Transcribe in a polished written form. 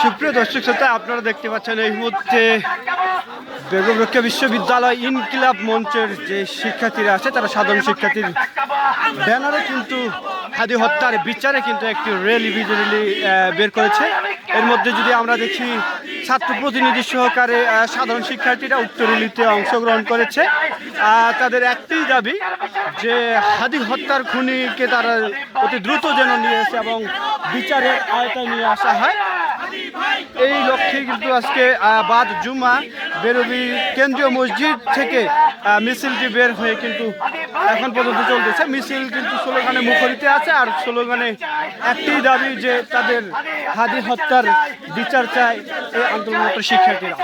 সুপ্রিয় দর্শক শ্রোতা, আপনারা দেখতে পাচ্ছেন এই মুহূর্তে বেগম রোকেয়া বিশ্ববিদ্যালয় ইনকিলাব মঞ্চের যে শিক্ষার্থীরা আছে, তারা সাধারণ শিক্ষার্থীর ব্যানারে কিন্তু হাদি হত্যার বিচারে কিন্তু একটি র্যালি বের করেছে। এর মধ্যে যদি আমরা দেখি, ছাত্র প্রতিনিধি সহকারে সাধারণ শিক্ষার্থীরা উক্ত র্যালিতে অংশগ্রহণ করেছে। তাদের একটাই দাবি যে হাদি হত্যার খুনিকে তারা অতি দ্রুত যেন নিয়ে আসে এবং বিচারের আওতায় নিয়ে আসা হয়। এই লক্ষ্যে কিন্তু আজকে বাদ জুমা বেরবি কেন্দ্রীয় মসজিদ থেকে মিছিলটি বের হয়ে কিন্তু এখন পর্যন্ত চলতেছে। মিছিল কিন্তু স্লোগানে মুখরিত আছে, আর স্লোগানে একটাই দাবি যে তাদের হাদি হত্যার বিচার চায় এই আন্দোলনরত শিক্ষার্থীরা।